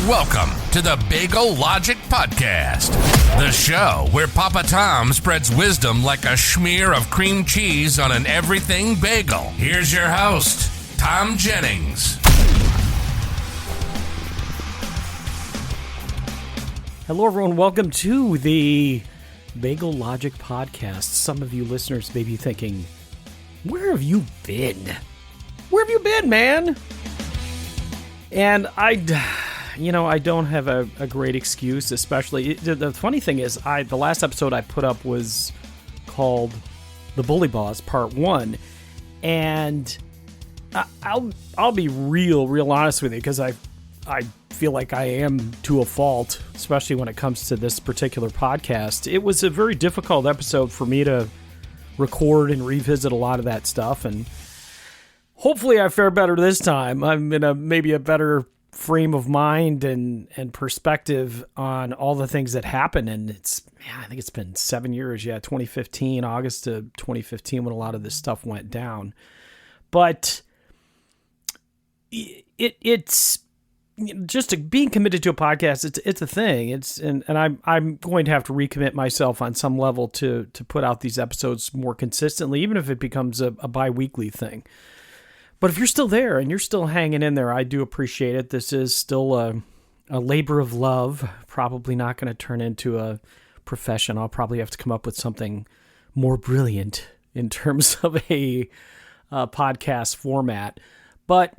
Welcome to the Bagel Logic Podcast, the show where Papa Thom spreads wisdom like a smear of cream cheese on an everything bagel. Here's your host, Thom Jennings. Hello, everyone. Welcome to the Bagel Logic Podcast. Some of you listeners may be thinking, where have you been? Where have you been, man? And I don't have a great excuse, especially. The funny thing is, the last episode I put up was called The Bully Boss Part 1. And I'll be real honest with you, because I feel like I am to a fault, especially when it comes to this particular podcast. It was a very difficult episode for me to record and revisit a lot of that stuff, and hopefully I fare better this time. I'm in maybe a better frame of mind and perspective on all the things that happened, and I think it's been 7 years, 2015, August of 2015 when a lot of this stuff went down. But it's just being committed to a podcast. It's a thing. And I'm going to have to recommit myself on some level to put out these episodes more consistently, even if it becomes a bi-weekly thing. But if you're still there and you're still hanging in there, I do appreciate it. This is still a labor of love. Probably not going to turn into a profession. I'll probably have to come up with something more brilliant in terms of a podcast format. But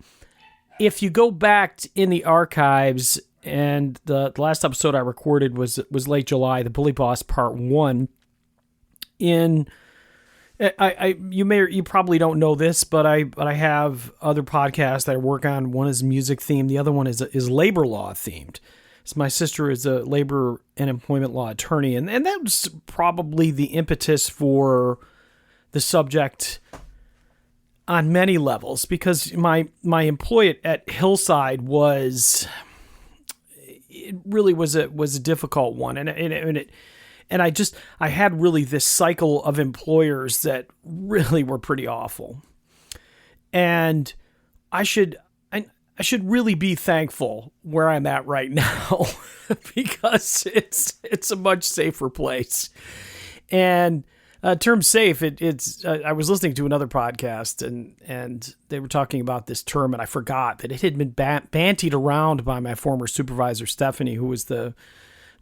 if you go back in the archives, and the last episode I recorded was late July, the Bully Boss Part 1. You probably don't know this, but I have other podcasts that I work on. One is music themed, the other one is labor law themed. So my sister is a labor and employment law attorney, and that was probably the impetus for the subject on many levels, because my employee at Hillside was a difficult one, and I had really this cycle of employers that really were pretty awful, and I should really be thankful where I'm at right now because it's a much safer place. And term safe, I was listening to another podcast and they were talking about this term, and I forgot that it had been bantied around by my former supervisor, Stephanie, who was the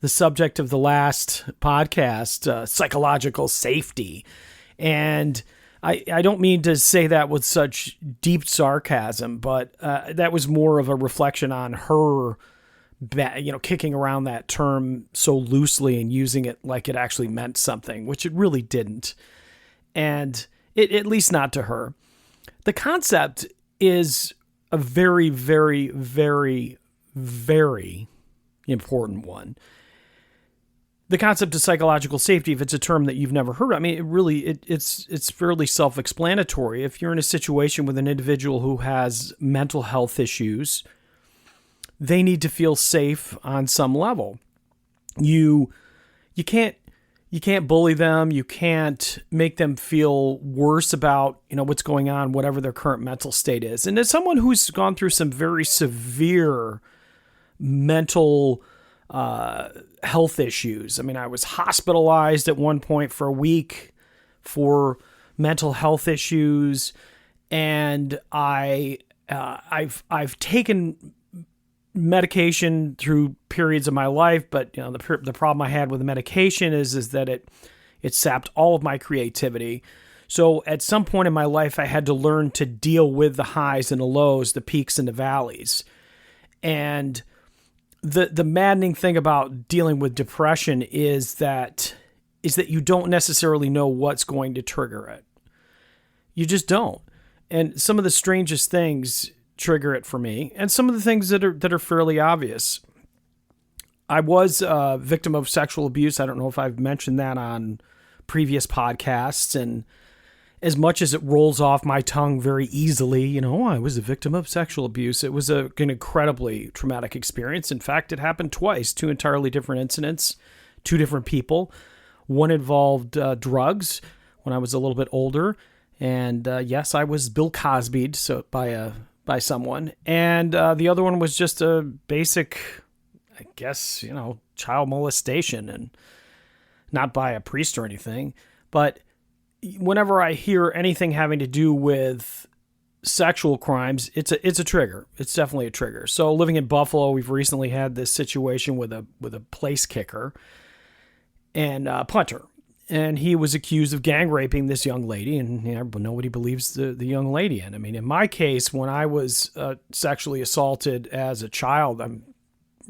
subject of the last podcast, psychological safety. And I don't mean to say that with such deep sarcasm, but that was more of a reflection on her kicking around that term so loosely and using it like it actually meant something, which it really didn't. And at least not to her. The concept is a very, very, very, very important one. The concept of psychological safety, if it's a term that you've never heard, I mean, it's fairly self-explanatory. If you're in a situation with an individual who has mental health issues, they need to feel safe on some level. You can't bully them. You can't make them feel worse about, what's going on, whatever their current mental state is. And as someone who's gone through some very severe mental health issues, I mean, I was hospitalized at one point for a week for mental health issues, and I've taken medication through periods of my life, but the problem I had with the medication is that it sapped all of my creativity. So at some point in my life, I had to learn to deal with the highs and the lows, the peaks and the valleys. And the maddening thing about dealing with depression is that you don't necessarily know what's going to trigger it. You just don't. And some of the strangest things trigger it for me, and some of the things that are fairly obvious. I was a victim of sexual abuse. I don't know if I've mentioned that on previous podcasts, and as much as it rolls off my tongue very easily, I was a victim of sexual abuse. It was an incredibly traumatic experience. In fact, it happened twice, 2 entirely different incidents, 2 different people. One involved drugs when I was a little bit older, and yes, I was Bill Cosby'd by someone, and the other one was just a basic I guess, child molestation, and not by a priest or anything. But whenever I hear anything having to do with sexual crimes, it's a trigger. It's definitely a trigger. So living in Buffalo, we've recently had this situation with a place kicker and punter. And he was accused of gang raping this young lady, and nobody believes the young lady. And I mean, in my case, when I was sexually assaulted as a child, I'm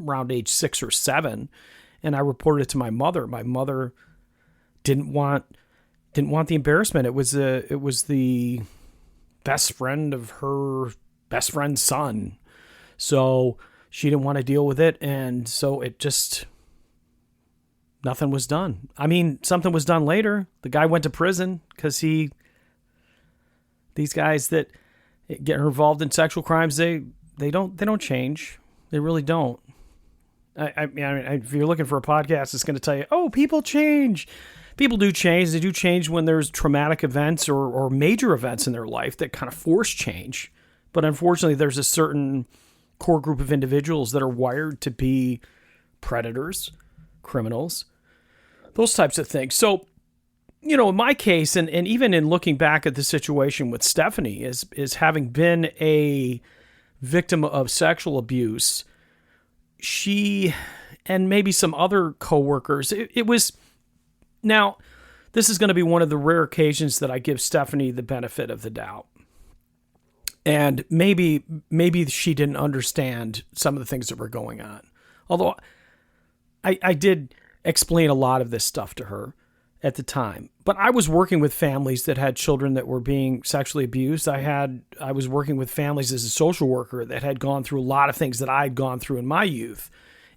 around age 6 or 7, and I reported it to my mother. My mother didn't want the embarrassment. It was the best friend of her best friend's son, so she didn't want to deal with it, and so it just. Nothing was done. I mean, something was done later. The guy went to prison because these guys that get involved in sexual crimes, they don't change. They really don't. I mean, if you're looking for a podcast, it's going to tell you, oh, people change. People do change. They do change when there's traumatic events or major events in their life that kind of force change. But unfortunately, there's a certain core group of individuals that are wired to be predators, criminals, those types of things. So, in my case, and even in looking back at the situation with Stephanie, is having been a victim of sexual abuse, she and maybe some other coworkers, it was, now, this is going to be one of the rare occasions that I give Stephanie the benefit of the doubt. And maybe she didn't understand some of the things that were going on. Although I did explain a lot of this stuff to her at the time. But I was working with families that had children that were being sexually abused. I was working with families as a social worker that had gone through a lot of things that I'd gone through in my youth.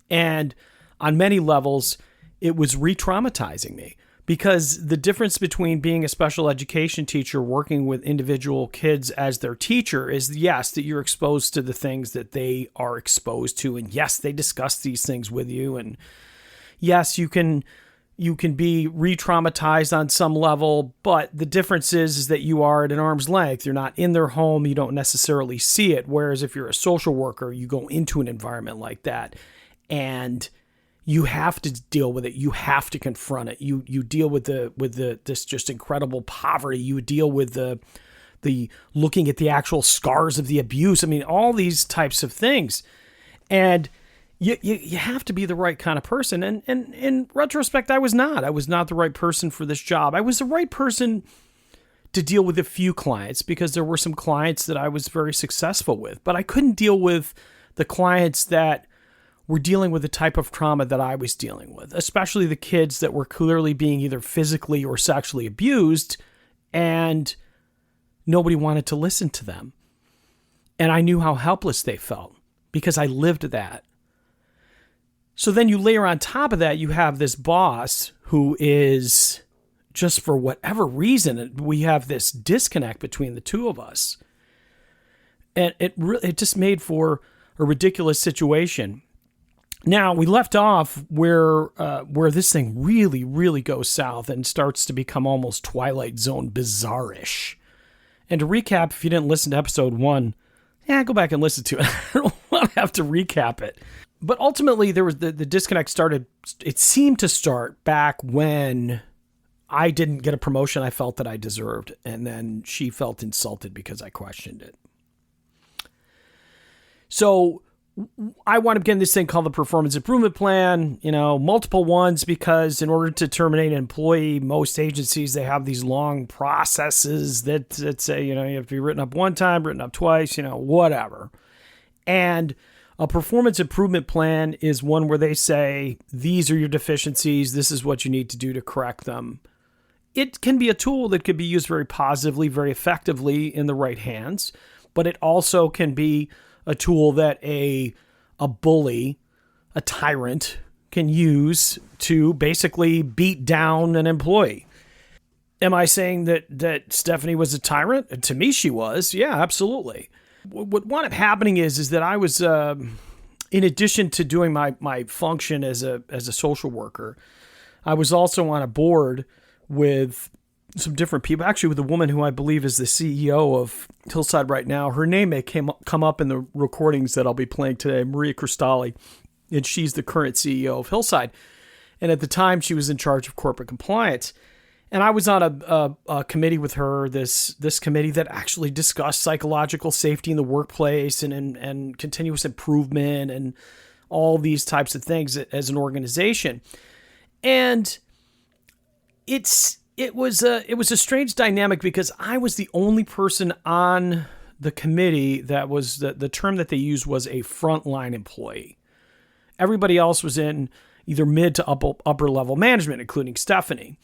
And on many levels, it was re-traumatizing me, because the difference between being a special education teacher working with individual kids as their teacher is, yes, that you're exposed to the things that they are exposed to. And yes, they discuss these things with you. And yes, you can be re-traumatized on some level, but the difference is that you are at an arm's length. You're not in their home. You don't necessarily see it. Whereas if you're a social worker, you go into an environment like that and you have to deal with it. You have to confront it. You deal with this just incredible poverty. You deal with the looking at the actual scars of the abuse. I mean, all these types of things. And you have to be the right kind of person. And in retrospect, I was not. I was not the right person for this job. I was the right person to deal with a few clients, because there were some clients that I was very successful with. But I couldn't deal with the clients that were dealing with the type of trauma that I was dealing with, especially the kids that were clearly being either physically or sexually abused, and nobody wanted to listen to them. And I knew how helpless they felt because I lived that. So then you layer on top of that, you have this boss who is, just for whatever reason, we have this disconnect between the two of us. And it just made for a ridiculous situation. Now, we left off where this thing really, really goes south and starts to become almost Twilight Zone bizarre-ish. And to recap, if you didn't listen to episode 1, go back and listen to it. I don't want to have to recap it. But ultimately, there was the disconnect started. It seemed to start back when I didn't get a promotion I felt that I deserved. And then she felt insulted because I questioned it. So I wound up getting this thing called the performance improvement plan, multiple ones, because in order to terminate an employee, most agencies, they have these long processes that say, you have to be written up one time, written up twice, whatever. And a performance improvement plan is one where they say, these are your deficiencies. This is what you need to do to correct them. It can be a tool that could be used very positively, very effectively in the right hands, but it also can be a tool that a bully, a tyrant, can use to basically beat down an employee. Am I saying that Stephanie was a tyrant? To me, she was. Yeah, absolutely. What wound up happening is that I was, in addition to doing my function as a social worker, I was also on a board with some different people, actually with a woman who I believe is the CEO of Hillside right now. Her name may come up in the recordings that I'll be playing today, Maria Cristalli. and she's the current CEO of Hillside. And at the time, she was in charge of corporate compliance. And I was on a committee with her, this committee that actually discussed psychological safety in the workplace and continuous improvement and all these types of things as an organization. And it was a strange dynamic because I was the only person on the committee that was the term that they used was a frontline employee. Everybody else was in either mid to upper level management, including Stephanie.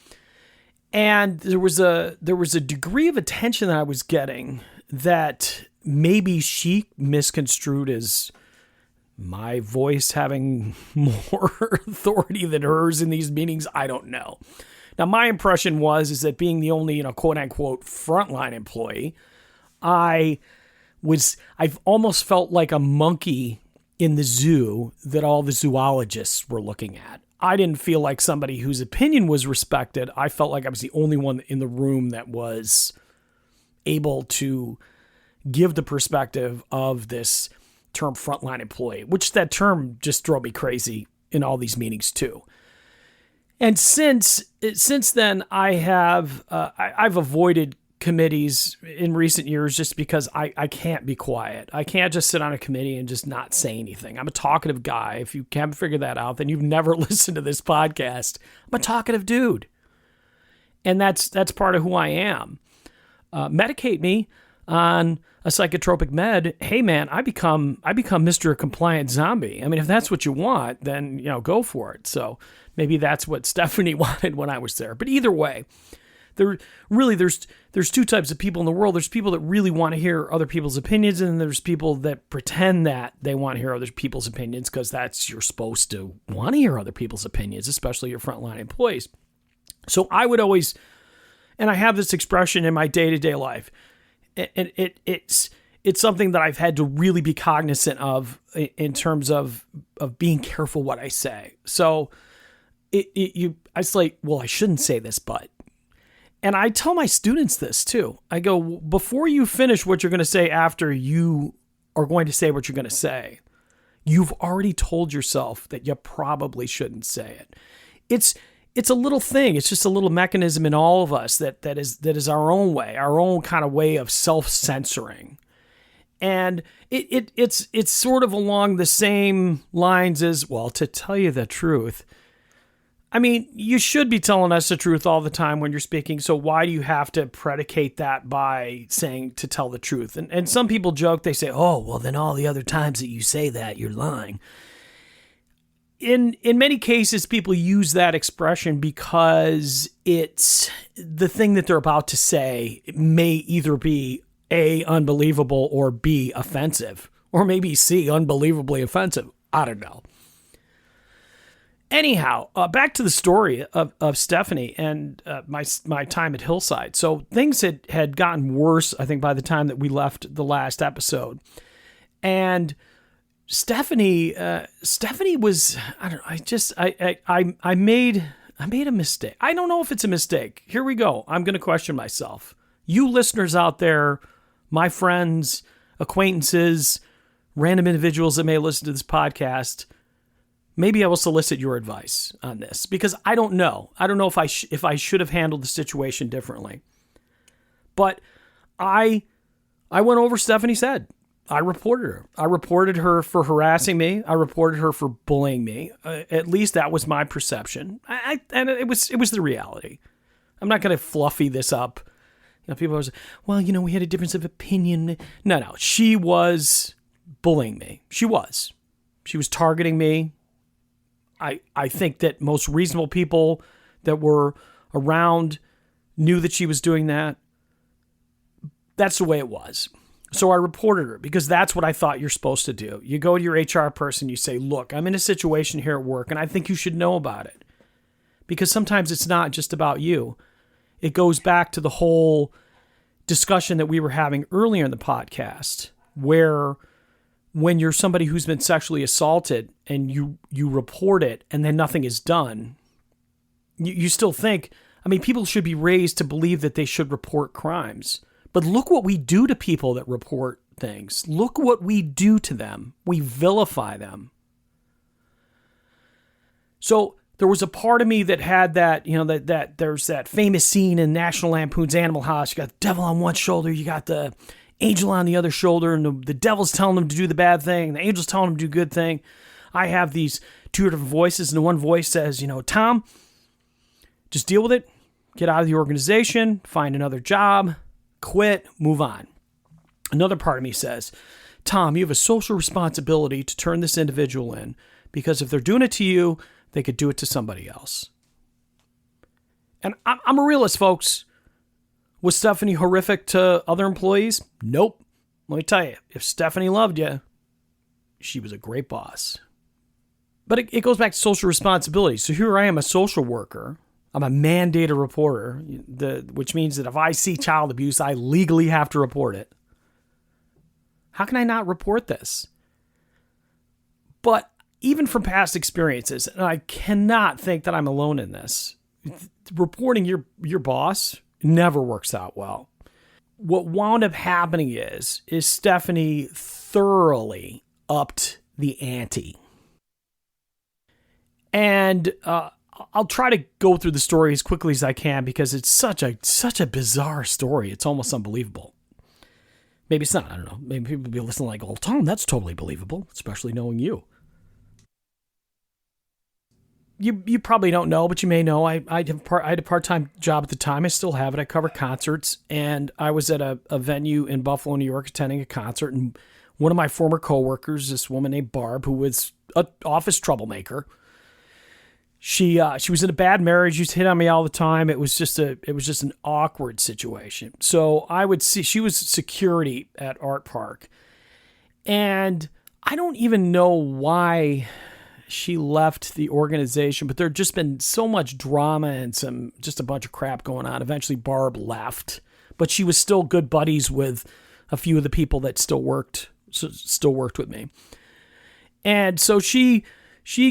And there was a degree of attention that I was getting that maybe she misconstrued as my voice having more authority than hers in these meetings. I don't know. Now, my impression is that being the only, quote unquote, frontline employee, I've almost felt like a monkey in the zoo that all the zoologists were looking at. I didn't feel like somebody whose opinion was respected. I felt like I was the only one in the room that was able to give the perspective of this term frontline employee, which that term just drove me crazy in all these meetings too. And since then, I've avoided committees in recent years just because I can't be quiet. I can't just sit on a committee and just not say anything. I'm a talkative guy. If you haven't figured that out, then you've never listened to this podcast. I'm a talkative dude. And that's part of who I am. Medicate me on a psychotropic med. Hey man, I become Mr. Compliant Zombie. I mean, if that's what you want, then, go for it. So maybe that's what Stephanie wanted when I was there. But either way, there's two types of people in the world. There's people that really want to hear other people's opinions, and there's people that pretend that they want to hear other people's opinions because you're supposed to want to hear other people's opinions, especially your frontline employees. So I would always, and I have this expression in my day-to-day life, it's something that I've had to really be cognizant of in terms of being careful what I say. So it's like, well, I shouldn't say this, but. And I tell my students this too. I go, before you finish what you're going to say after you are going to say what you're going to say, you've already told yourself that you probably shouldn't say it. It's a little thing. It's just a little mechanism in all of us that is our own way, our own kind of way of self-censoring. And it's sort of along the same lines as, well, to tell you the truth, I mean, you should be telling us the truth all the time when you're speaking. So why do you have to predicate that by saying to tell the truth? And some people joke, they say, oh, well, then all the other times that you say that, you're lying. In many cases, people use that expression because it's the thing that they're about to say may either be A, unbelievable, or B, offensive, or maybe C, unbelievably offensive. I don't know. Anyhow, back to the story of Stephanie and my time at Hillside. So things had gotten worse, I think, by the time that we left the last episode. And Stephanie was, I don't know, I made a mistake. I don't know if it's a mistake. Here we go. I'm going to question myself. You listeners out there, my friends, acquaintances, random individuals that may listen to this podcast, maybe I will solicit your advice on this because I don't know. I don't know if I should have handled the situation differently. But I went over Stephanie's head. I reported her. I reported her for harassing me. I reported her for bullying me. At least that was my perception. And it was the reality. I'm not going to fluffy this up. People are saying, well, we had a difference of opinion. No. She was bullying me. She was targeting me. I think that most reasonable people that were around knew that she was doing that. That's the way it was. So I reported her because that's what I thought you're supposed to do. You go to your HR person, you say, look, I'm in a situation here at work and I think you should know about it. Because sometimes it's not just about you. It goes back to the whole discussion that we were having earlier in the podcast, where when you're somebody who's been sexually assaulted and you report it and then nothing is done, you still think, people should be raised to believe that they should report crimes. But look what we do to people that report things. Look what we do to them. We vilify them. So there was a part of me that had that, that there's that famous scene in National Lampoon's Animal House. You got the devil on one shoulder, you got the angel on the other shoulder, and the devil's telling him to do the bad thing, and the angel's telling him to do good thing. I have these two different voices, and the one voice says, Thom, just deal with it, get out of the organization, find another job, quit, move on. Another part of me says, Thom, you have a social responsibility to turn this individual in, because if they're doing it to you, they could do it to somebody else. And I'm a realist, folks. Was Stephanie horrific to other employees? Nope. Let me tell you, if Stephanie loved you, she was a great boss. But it goes back to social responsibility. So here I am, a social worker. I'm a mandated reporter, which means that if I see child abuse, I legally have to report it. How can I not report this? But even from past experiences, and I cannot think that I'm alone in this, reporting your boss never works out well. What wound up happening is Stephanie thoroughly upped the ante. And I'll try to go through the story as quickly as I can because it's such a bizarre story. It's almost unbelievable. Maybe it's not. I don't know. Maybe people will be listening like, oh, Thom, that's totally believable, especially knowing you. You probably don't know, but you may know. I had a part-time job at the time. I still have it. I cover concerts, and I was at a venue in Buffalo, New York, attending a concert, and one of my former coworkers, this woman named Barb, who was an office troublemaker, she was in a bad marriage, used to hit on me all the time. It was just an awkward situation. So I would see, she was security at Art Park, and I don't even know why she left the organization, but there'd just been so much drama and just a bunch of crap going on. Eventually Barb left, but she was still good buddies with a few of the people that still worked with me. And so she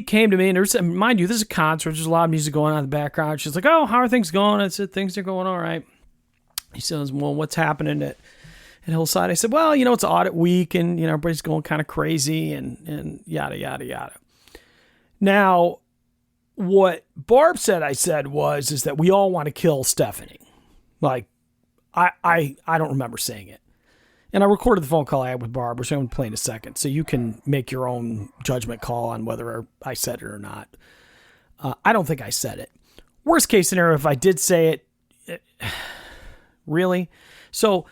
came to me, and mind you, this is a concert. There's a lot of music going on in the background. She's like, oh, how are things going? I said, things are going all right. He says, well, what's happening at Hillside? I said, well, it's audit week, and everybody's going kind of crazy and yada, yada, yada. Now, what Barb said I said is that we all want to kill Stephanie. Like, I don't remember saying it. And I recorded the phone call I had with Barb, which I'm going to play in a second, so you can make your own judgment call on whether I said it or not. I don't think I said it. Worst case scenario, if I did say it, really? So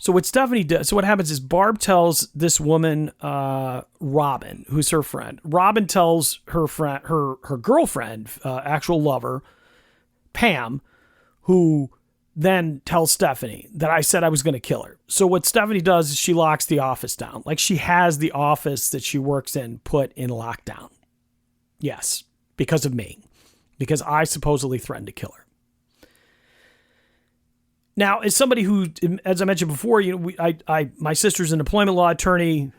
what Stephanie does, so what happens is Barb tells this woman, Robin, who's her friend. Robin tells her friend, her girlfriend, actual lover, Pam, who then tells Stephanie that I said I was going to kill her. So what Stephanie does is she locks the office down. Like, she has the office that she works in put in lockdown. Yes, because of me. Because I supposedly threatened to kill her. Now, as somebody who, as I mentioned before, my sister's an employment law attorney.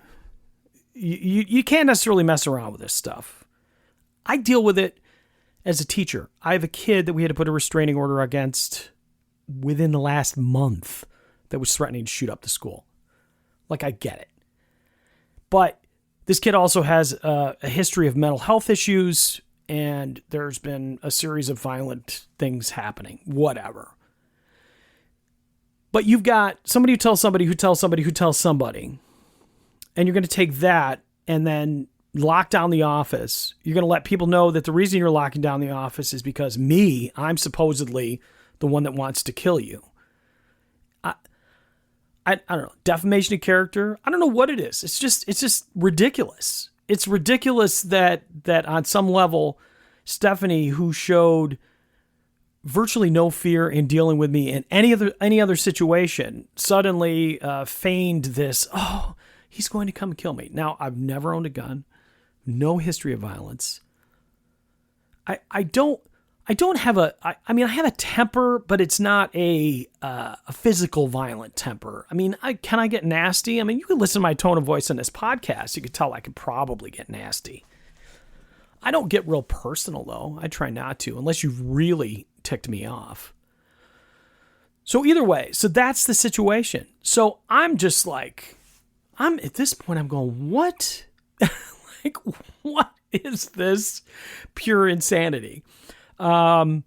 You can't necessarily mess around with this stuff. I deal with it as a teacher. I have a kid that we had to put a restraining order against within the last month that was threatening to shoot up the school. Like, I get it. But this kid also has a history of mental health issues, and there's been a series of violent things happening. Whatever. But you've got somebody who tells somebody who tells somebody who tells somebody, and you're going to take that and then lock down the office. You're going to let people know that the reason you're locking down the office is because I'm supposedly the one that wants to kill you. I don't know. Defamation of character. I don't know what it is. It's just ridiculous. It's ridiculous that on some level, Stephanie, who showed virtually no fear in dealing with me in any other situation, suddenly feigned this, oh, he's going to come and kill me. Now, I've never owned a gun, no history of violence. I have a temper, but it's not a physical violent temper. I mean, can I get nasty? I mean, you can listen to my tone of voice on this podcast. You could tell I could probably get nasty. I don't get real personal, though. I try not to, unless you've really ticked me off. So either way, so that's the situation. So I'm just like, at this point, I'm going, what? Like, what is this pure insanity? But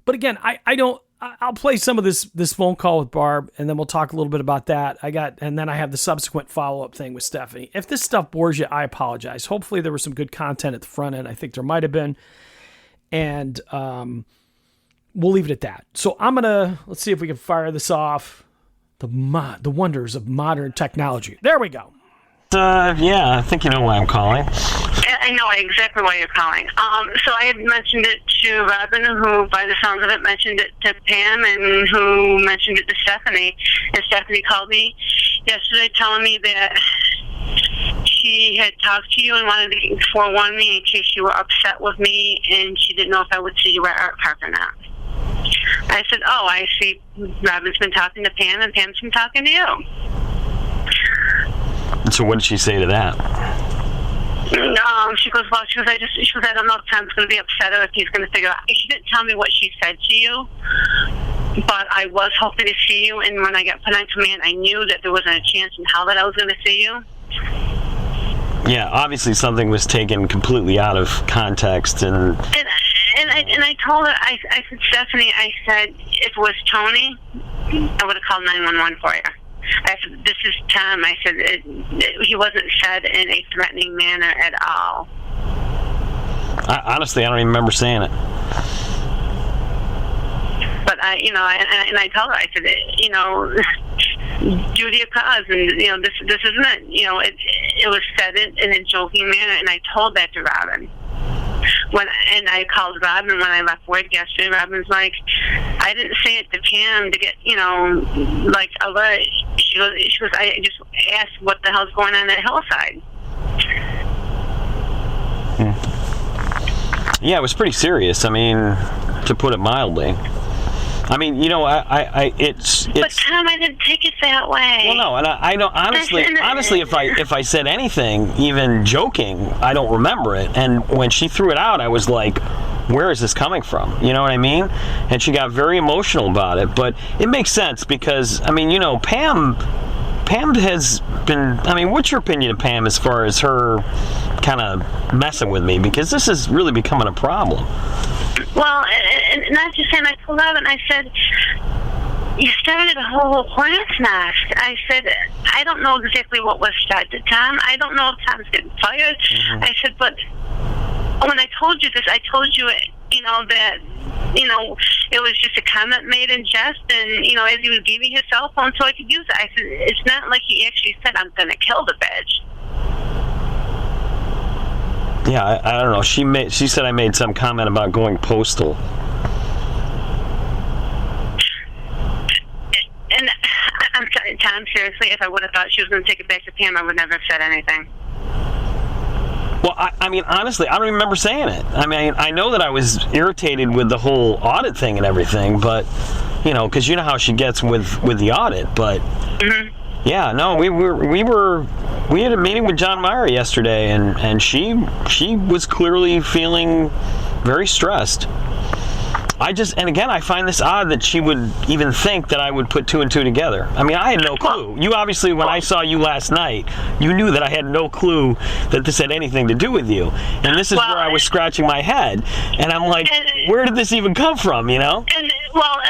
again, I'll play some of this phone call with Barb, and then we'll talk a little bit about that. And then I have the subsequent follow-up thing with Stephanie. If this stuff bores you, I apologize. Hopefully there was some good content at the front end. I think there might have been. And we'll leave it at that. So let's see if we can fire this off. The wonders of modern technology. There we go. Yeah, I think you know why I'm calling. I know exactly why you're calling. So I had mentioned it to Robin, who, by the sounds of it, mentioned it to Pam, and who mentioned it to Stephanie. And Stephanie called me yesterday telling me that she had talked to you and wanted to forewarn me in case you were upset with me, and she didn't know if I would see you at Art Park or not. I said, oh, I see Robin's been talking to Pam, and Pam's been talking to you. So what did she say to that? She goes, I don't know if Tom's going to be upset or if he's going to figure out. She didn't tell me what she said to you, but I was hoping to see you, and when I got put on command, I knew that there wasn't a chance in hell that I was going to see you. Yeah, obviously something was taken completely out of context, and I told her, I said, Stephanie, I said, if it was Tony, I would have called 911 for you. I said, this is Tom. I said, he wasn't said in a threatening manner at all. Honestly, I don't even remember saying it. But I told her, I said, due to your cause, and this isn't it. It was said in a joking manner, and I told that to Robin. And I called Robin when I left work yesterday. Robin's like, I didn't say it to Pam to get, alert. She goes, I just asked what the hell's going on at Hillside. Yeah, it was pretty serious. I mean, to put it mildly. I mean, it's. But Tom, I didn't take it that way. Well, no, and I don't honestly, if I said anything, even joking, I don't remember it. And when she threw it out, I was like, where is this coming from? You know what I mean? And she got very emotional about it. But it makes sense because, I mean, Pam has been. I mean, what's your opinion of Pam as far as her kind of messing with me? Because this is really becoming a problem. Well, and not just saying, I pulled out and I said, you started a whole hornet's nest. I said, I don't know exactly what was said to Tom. I don't know if Tom's getting fired. Mm-hmm. I said, but when I told you this, I told you, that, it was just a comment made in jest, and, as he was giving his cell phone so I could use it. I said, it's not like he actually said, I'm going to kill the bitch. Yeah, I don't know. She said I made some comment about going postal. And I'm sorry, Tom, seriously, if I would have thought she was going to take it back to Pam, I would never have said anything. Well, I mean, honestly, I don't remember saying it. I mean, I know that I was irritated with the whole audit thing and everything, but, because you know how she gets with the audit, but... Mm-hmm. Yeah, no, we had a meeting with John Meyer yesterday, and she was clearly feeling very stressed. And again, I find this odd that she would even think that I would put two and two together. I mean, I had no clue. You obviously, when I saw you last night, you knew that I had no clue that this had anything to do with you. And this is where I was scratching my head. And I'm like, where did this even come from, And,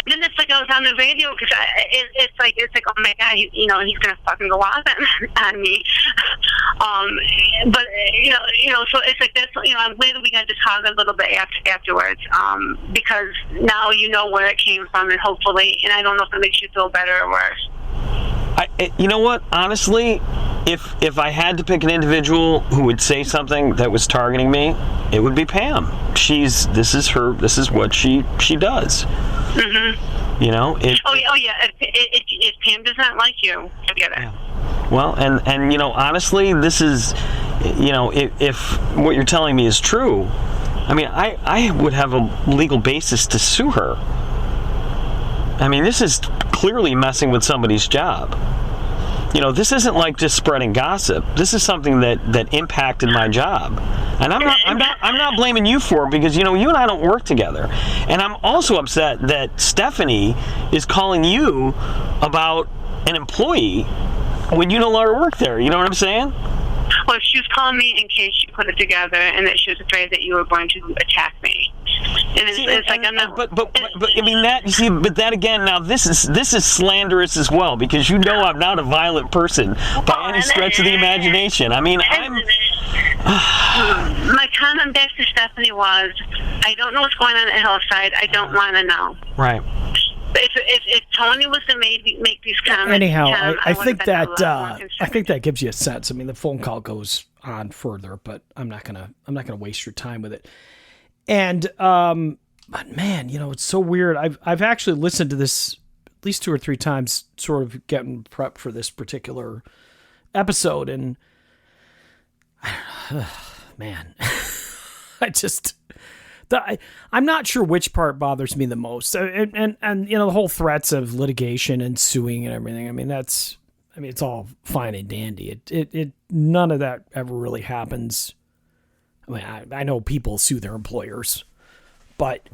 then it's like I was on the radio, because it's like, oh my God, he's going to fucking go off on me. But, so it's like this, I'm glad that we got to talk a little bit afterwards, because now you know where it came from, and hopefully, and I don't know if it makes you feel better or worse. You know what? Honestly, if I had to pick an individual who would say something that was targeting me, it would be Pam. This is what she does. Mm-hmm. If Pam does not like you, forget it. Yeah. Well, and honestly, this is, if what you're telling me is true, I mean, I would have a legal basis to sue her. I mean, this is clearly messing with somebody's job. This isn't like just spreading gossip. This is something that impacted my job. And I'm not blaming you for it, because you and I don't work together. And I'm also upset that Stephanie is calling you about an employee when you no longer work there. You know what I'm saying? Well, she was calling me in case she put it together, and that she was afraid that you were going to attack me. And it's like I'm not. But I mean that. You see, but that again. Now this is slanderous as well, because you know I'm not a violent person by any stretch of the imagination. I mean, my comment back to Stephanie was, I don't know what's going on at Hillside. I don't want to know. Right. If Tony was to make these comments, anyhow, I think that gives you a sense. I mean, the phone call goes on further, but I'm not gonna waste your time with it. And but man, it's so weird. I've actually listened to this at least 2 or 3 times, sort of getting prepped for this particular episode, and man, I'm not sure which part bothers me the most, and the whole threats of litigation and suing and everything. I mean, it's all fine and dandy. It none of that ever really happens. I mean, I know people sue their employers, but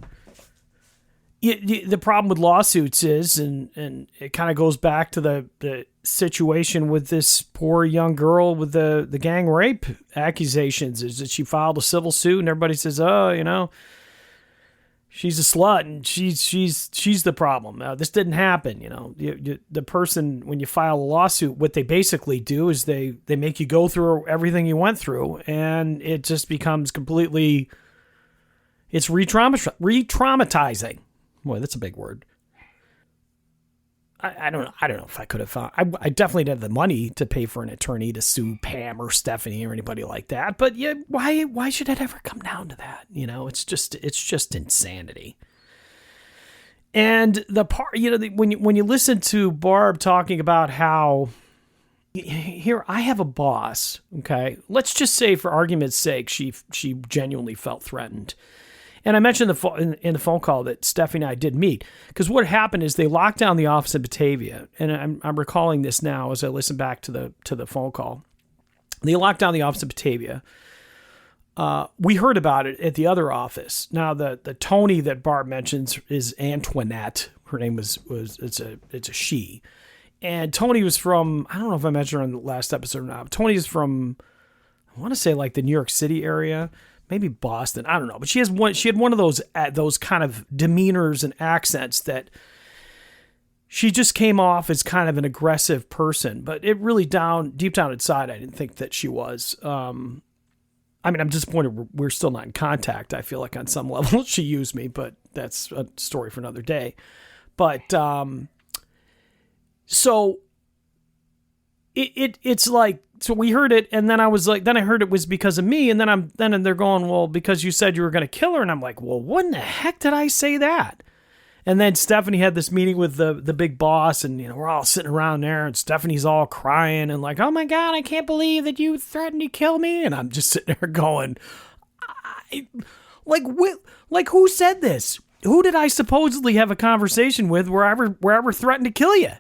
the problem with lawsuits is, and it kind of goes back to the situation with this poor young girl with the gang rape accusations, is that she filed a civil suit and everybody says, oh, she's a slut and she's the problem. This didn't happen. The person, when you file a lawsuit, what they basically do is they make you go through everything you went through, and it just becomes completely, it's re-traumatizing. Boy, that's a big word. I don't know if I could have found. I definitely didn't have the money to pay for an attorney to sue Pam or Stephanie or anybody like that. But yeah, why should it ever come down to that? It's just insanity. And the part, when you listen to Barb talking about how, here, I have a boss. Okay, let's just say, for argument's sake, she genuinely felt threatened. And I mentioned in the phone call that Stephanie and I did meet, because what happened is they locked down the office in Batavia, and I'm recalling this now as I listen back to the phone call. They locked down the office in Batavia. We heard about it at the other office. Now the Tony that Barb mentions is Antoinette. Her name was it's a she, and Tony was from, I don't know if I mentioned her in the last episode or not. But Tony is from, I want to say, like the New York City area. Maybe Boston, I don't know, but she had one of those kind of demeanors and accents that she just came off as kind of an aggressive person, but it really deep down inside, I didn't think that she was. I mean, I'm disappointed we're still not in contact. I feel like on some level she used me, but that's a story for another day. But so it's like, so we heard it, and then I was like, then I heard it was because of me, and then they're going, well, because you said you were going to kill her, and I'm like, well, when the heck did I say that? And then Stephanie had this meeting with the big boss, and we're all sitting around there, and Stephanie's all crying and like, oh my God, I can't believe that you threatened to kill me, and I'm just sitting there going, who said this? Who did I supposedly have a conversation with where I ever threatened to kill you?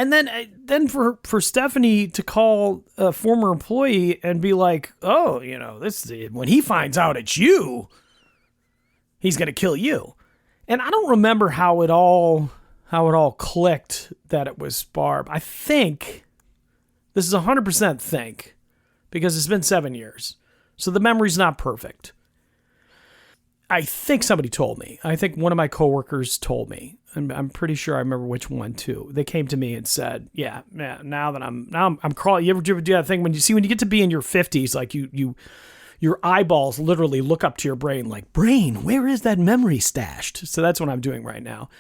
And then for Stephanie to call a former employee and be like, oh, when he finds out it's you, he's going to kill you. And I don't remember how it all clicked that it was Barb. I think this is 100% think, because it's been 7 years. So the memory's not perfect. I think somebody told me. I think one of my coworkers told me. I'm pretty sure I remember which one too. They came to me and said, "Yeah, now I'm crawling." You ever do that thing when you get to be in your 50s, like your eyeballs literally look up to your brain, like, brain, where is that memory stashed? So that's what I'm doing right now,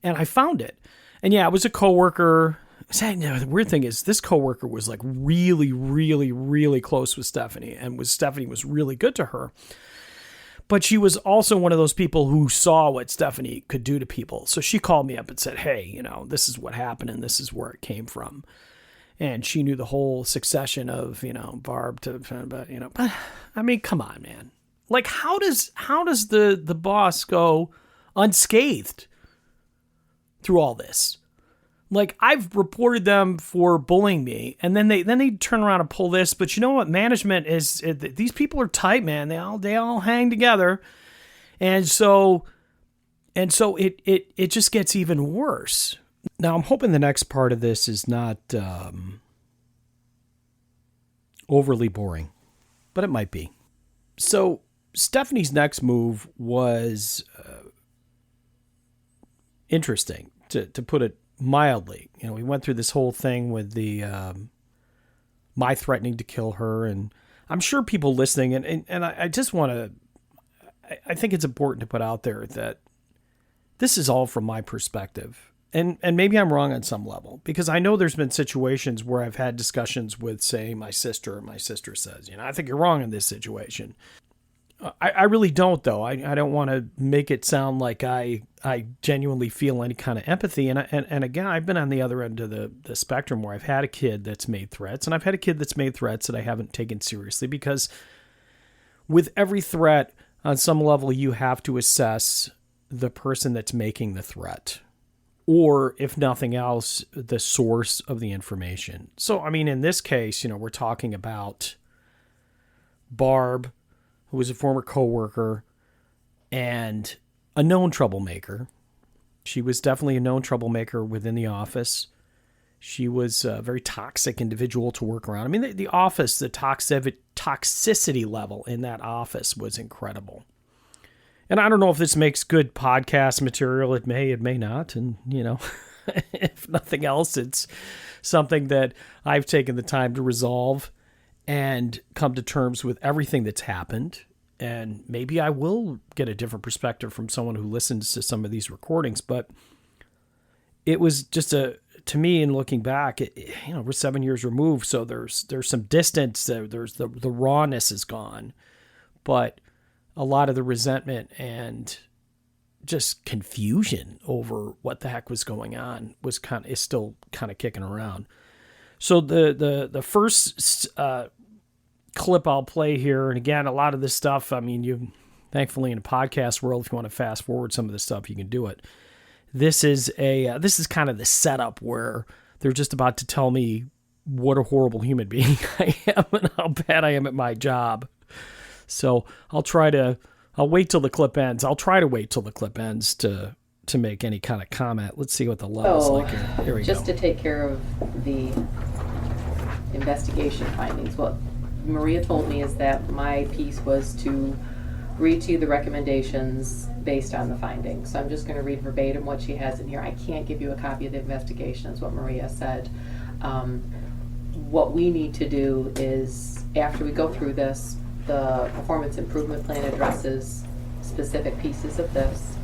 and I found it. And yeah, it was a coworker. The weird thing is, this coworker was like really, really, really close with Stephanie, and Stephanie was really good to her. But she was also one of those people who saw what Stephanie could do to people. So she called me up and said, hey, this is what happened and this is where it came from. And she knew the whole succession of, Barb to, but I mean, come on, man. Like, how does the boss go unscathed through all this? Like, I've reported them for bullying me, and then they turn around and pull this. But you know what? Management is, these people are tight, man. They all hang together, and so it just gets even worse. Now, I'm hoping the next part of this is not overly boring, but it might be. So Stephanie's next move was interesting, to put it mildly. You know, we went through this whole thing with the my threatening to kill her, and I'm sure people listening, and I just want to, I think it's important to put out there that this is all from my perspective. And maybe I'm wrong on some level, because I know there's been situations where I've had discussions with, say, my sister, and my sister says, you know, I think you're wrong in this situation. I really don't, though. I don't want to make it sound like I genuinely feel any kind of empathy. And again, I've been on the other end of the spectrum, where I've had a kid that's made threats, and I've had a kid that's made threats that I haven't taken seriously, because with every threat, on some level, you have to assess the person that's making the threat, or if nothing else, the source of the information. So, I mean, in this case, you know, we're talking about Barb, who was a former coworker and a known troublemaker. She was definitely a known troublemaker within the office. She was a very toxic individual to work around. I mean, the office, the toxicity level in that office was incredible. And I don't know if this makes good podcast material. It may not. And, you know, if nothing else, it's something that I've taken the time to resolve and come to terms with everything that's happened. And maybe I will get a different perspective from someone who listens to some of these recordings. But it was just to me, in looking back, you know, we're 7 years removed. So there's some distance. There's the rawness is gone. But a lot of the resentment and just confusion over what the heck was going on is still kind of kicking around. So the first clip I'll play here, and again, a lot of this stuff, I mean, you thankfully in a podcast world, if you want to fast forward some of this stuff, you can do it. This is kind of the setup where they're just about to tell me what a horrible human being I am and how bad I am at my job. So I'll wait till the clip ends. I'll try to wait till the clip ends to make any kind of comment. Let's see what the level's like here. Here we go. Just to take care of the investigation findings, what Maria told me is that my piece was to read to you the recommendations based on the findings. So I'm just going to read verbatim what she has in here. I can't give you a copy of the investigation, is what Maria said. What we need to do is, after we go through this, the performance improvement plan addresses specific pieces of this,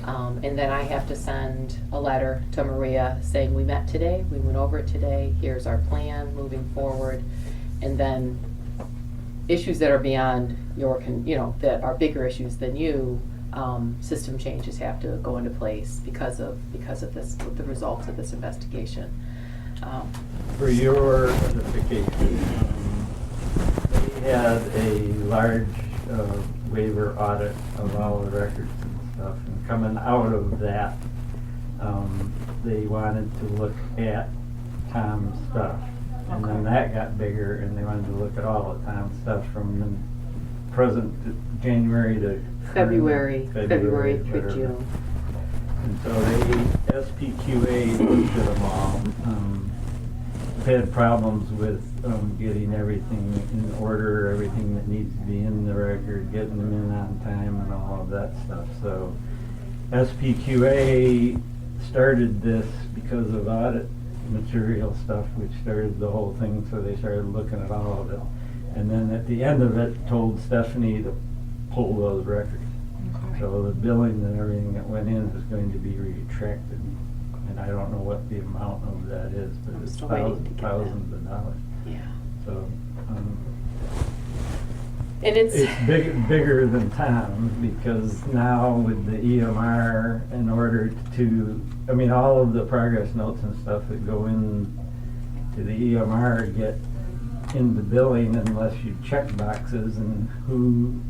and then I have to send a letter to Maria saying we met today, we went over it today, here's our plan moving forward, and then issues that are beyond your, that are bigger issues than you, system changes have to go into place because of this, the results of this investigation. For your edification, they had a large waiver audit of all the records and stuff, and coming out of that, they wanted to look at Thom's stuff. And then that got bigger, and they wanted to look at all of Thom's stuff from the present January to February through June. And so they SPQA looked at them all. Had problems with getting everything in order, everything that needs to be in the record, getting them in on time, and all of that stuff. So SPQA started this because of audit material stuff, which started the whole thing, so they started looking at all of it. And then at the end of it, told Stephanie to pull those records. Okay. So the billing and everything that went in is going to be retracted. And I don't know what the amount of that is, but it's thousands of dollars. Yeah. So and it's bigger than Thom, because now with the EMR, in order to, I mean, all of the progress notes and stuff that go in to the EMR get into billing unless you check boxes, and who,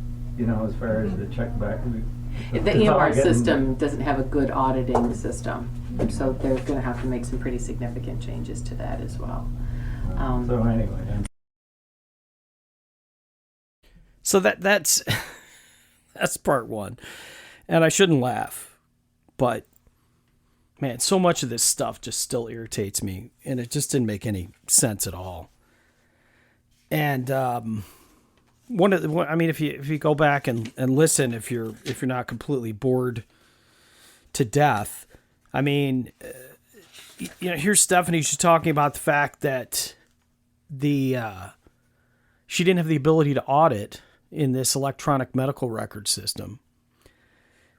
as far as the check boxes. The EMR system doesn't have a good auditing system, so they're going to have to make some pretty significant changes to that as well. So anyway. So that's part one. And I shouldn't laugh, but man, so much of this stuff just still irritates me, and it just didn't make any sense at all. And if you go back and listen, if you're not completely bored to death, I mean, here's Stephanie. She's talking about the fact that she didn't have the ability to audit in this electronic medical record system,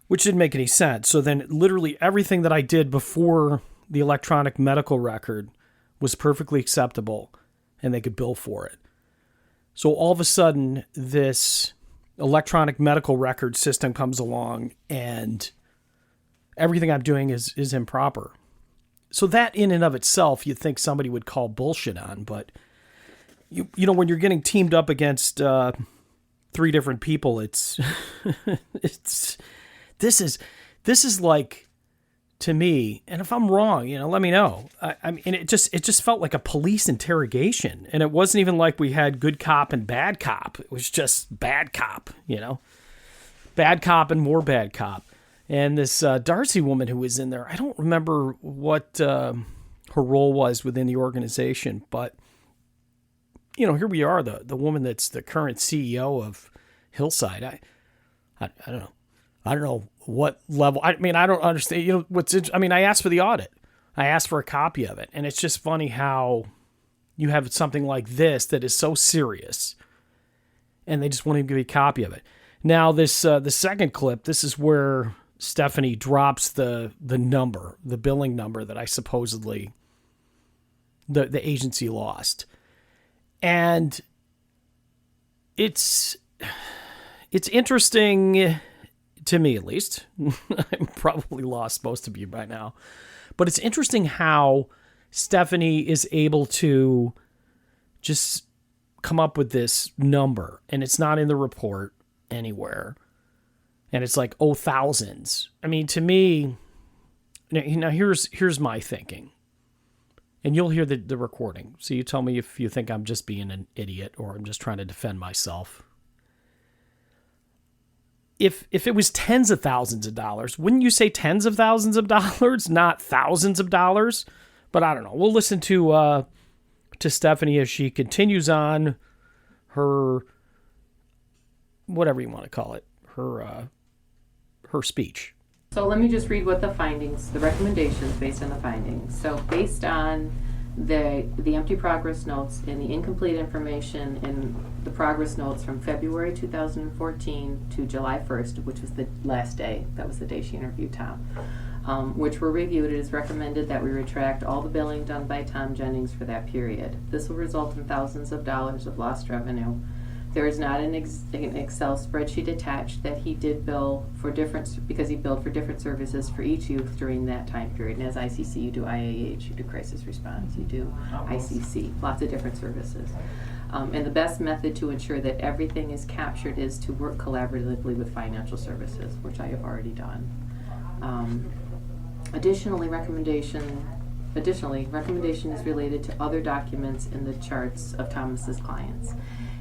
which didn't make any sense. So then literally everything that I did before the electronic medical record was perfectly acceptable and they could bill for it. So all of a sudden this electronic medical record system comes along and everything I'm doing is improper. So that in and of itself, you'd think somebody would call bullshit on, but when you're getting teamed up against 3 different people, this is like, to me, and if I'm wrong, let me know. I mean, it just felt like a police interrogation, and it wasn't even like we had good cop and bad cop. It was just bad cop, bad cop and more bad cop. And this Darcy woman who was in there, I don't remember what her role was within the organization, but here we are, the woman that's the current CEO of Hillside. I don't know. I don't know what level. I mean, I don't understand. I asked for the audit. I asked for a copy of it. And it's just funny how you have something like this that is so serious and they just won't even give you a copy of it. Now, this the second clip, this is where Stephanie drops the number, the billing number that I supposedly the agency lost. And it's interesting to me, at least. I'm probably lost most of you by now. But it's interesting how Stephanie is able to just come up with this number, and it's not in the report anywhere. And it's like, thousands. I mean, to me, now here's my thinking. And you'll hear the recording. So you tell me if you think I'm just being an idiot or I'm just trying to defend myself. If it was tens of thousands of dollars, wouldn't you say tens of thousands of dollars, not thousands of dollars? But I don't know. We'll listen to Stephanie as she continues on her, whatever you want to call it, her speech. So let me just read what the recommendations based on the findings. So based on the empty progress notes and the incomplete information in the progress notes from February 2014 to July 1st, which was the last day, that was the day she interviewed Thom, which were reviewed, it is recommended that we retract all the billing done by Thom Jennings for that period. This will result in thousands of dollars of lost revenue. There is not an Excel spreadsheet attached that he did bill for because he billed for different services for each youth during that time period. And as ICC, you do IAH, you do crisis response, you do ICC, lots of different services. And the best method to ensure that everything is captured is to work collaboratively with financial services, which I have already done. Additionally, recommendation is related to other documents in the charts of Thomas's clients.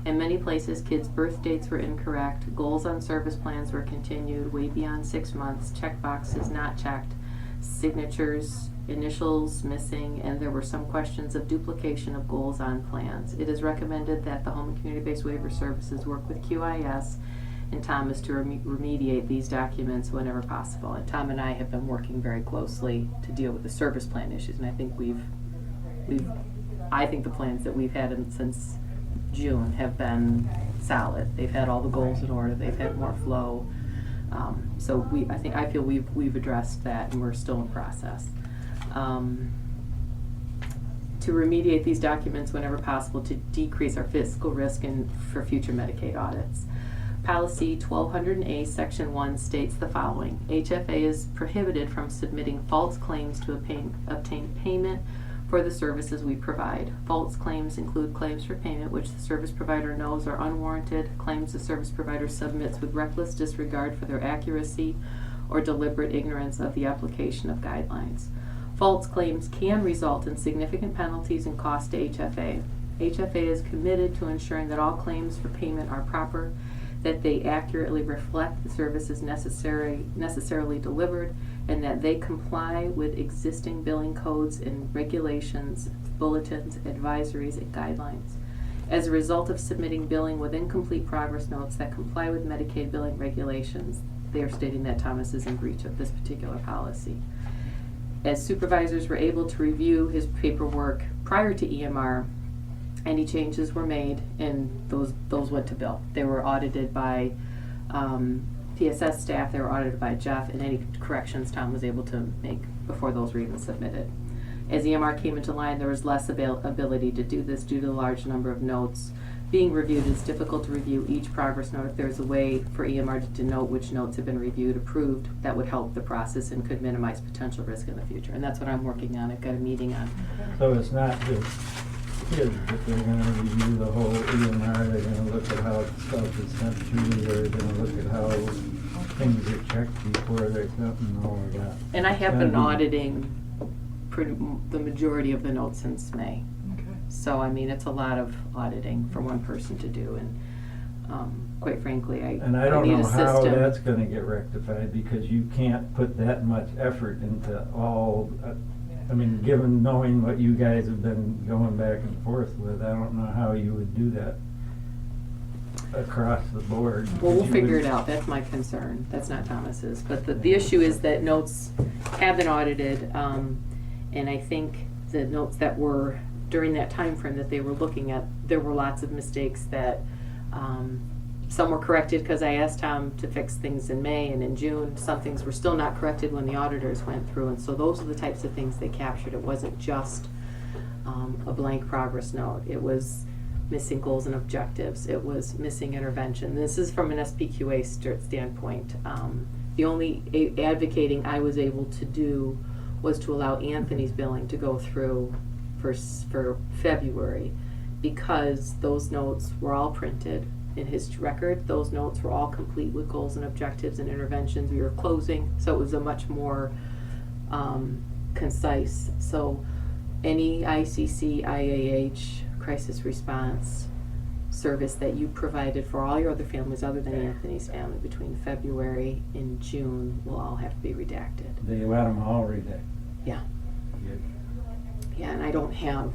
In many places, kids' birth dates were incorrect, goals on service plans were continued way beyond 6 months, check boxes not checked, signatures, initials missing, and there were some questions of duplication of goals on plans. It is recommended that the Home and Community-Based Waiver Services work with QIS and Thomas to remediate these documents whenever possible. And Thom and I have been working very closely to deal with the service plan issues, and I think I think the plans that we've had since June have been solid. They've had all the goals in order. They've had more flow. So I feel we've addressed that, and we're still in process. To remediate these documents whenever possible to decrease our fiscal risk and for future Medicaid audits. Policy 1200A Section 1 states the following: HFA is prohibited from submitting false claims to obtain payment for the services we provide. False claims include claims for payment which the service provider knows are unwarranted, claims the service provider submits with reckless disregard for their accuracy, or deliberate ignorance of the application of guidelines. False claims can result in significant penalties and cost to HFA. HFA is committed to ensuring that all claims for payment are proper, that they accurately reflect the services necessarily delivered, and that they comply with existing billing codes and regulations, bulletins, advisories, and guidelines. As a result of submitting billing with incomplete progress notes that comply with Medicaid billing regulations, they are stating that Thomas is in breach of this particular policy. As supervisors were able to review his paperwork prior to EMR, any changes were made and those went to Bill. They were audited by PSS staff, they were audited by Jeff, and any corrections Thom was able to make before those were even submitted. As EMR came into line, there was less ability to do this due to the large number of notes being reviewed. It's difficult to review each progress note. If there's a way for EMR to denote which notes have been reviewed, approved, that would help the process and could minimize potential risk in the future. And that's what I'm working on. I've got a meeting on. So it's not just kids, but they're going to review the whole EMR. They're going to look at how stuff is sent through. They're going to look at how things are checked before they're sent and all of that. And I have been auditing the majority of the notes since May. Okay. So, I mean, it's a lot of auditing for one person to do, and quite frankly, I don't need know a how system. that's going to get rectified, because you can't put that much effort into all, I mean, given knowing what you guys have been going back and forth with, I don't know how you would do that across the board. Well, we'll You figure would- it out. That's my concern. That's not Thomas's. But the issue is that notes have been audited, and I think the notes that were during that time frame that they were looking at, there were lots of mistakes that some were corrected because I asked Thom to fix things in May, and in June some things were still not corrected when the auditors went through, and so those are the types of things they captured. It wasn't just a blank progress note. It was missing goals and objectives. It was missing intervention. This is from an SPQA standpoint. The only advocating I was able to do was to allow Anthony's billing to go through for February, because those notes were all printed in his record. Those notes were all complete with goals and objectives and interventions. We were closing, so it was a much more concise. So any ICC, IAH, crisis response service that you provided for all your other families other than Anthony's family between February and June will all have to be redacted. They let them all redact. Yeah. Good. Yeah, and I don't have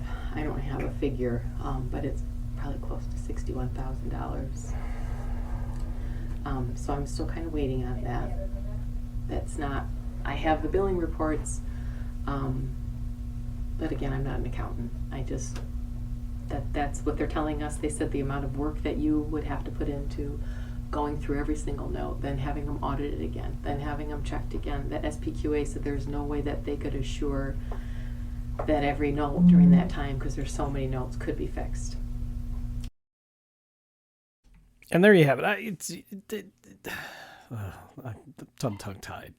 a figure, but it's probably close to $61,000. So I'm still kind of waiting on that. That's not. I have the billing reports, but again, I'm not an accountant. That's what they're telling us. They said the amount of work that you would have to put into going through every single note, then having them audited again, then having them checked again. The SPQA said there's no way that they could assure that every note during that time, because there's so many notes, could be fixed. And there you have it. I'm tongue-tied.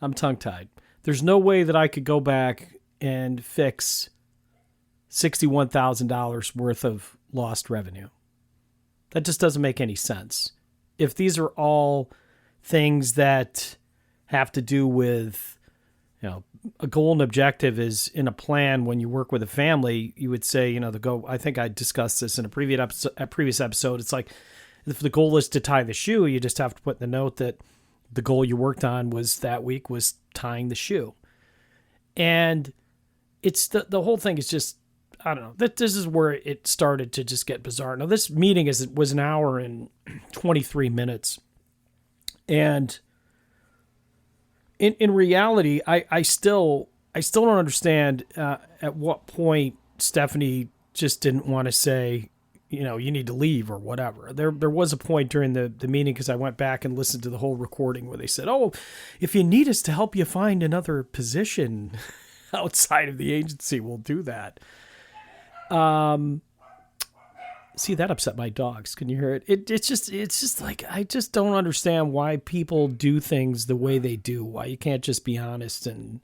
I'm tongue-tied. There's no way that I could go back and fix $61,000 worth of lost revenue. That just doesn't make any sense. If these are all things that have to do with, a goal and objective is in a plan. When you work with a family, you would say, the goal. I think I discussed this in a previous episode. It's like, if the goal is to tie the shoe, you just have to put in the note that the goal you worked on was that week was tying the shoe. And it's the whole thing is just, I don't know. This is where it started to just get bizarre. Now, this meeting was an hour and 23 minutes. And in reality, I still don't understand at what point Stephanie just didn't want to say, you need to leave or whatever. There was a point during the meeting, because I went back and listened to the whole recording, where they said, "Oh, if you need us to help you find another position outside of the agency, we'll do that." See, that upset my dogs. Can you hear it? It's just like, I just don't understand why people do things the way they do. Why you can't just be honest. And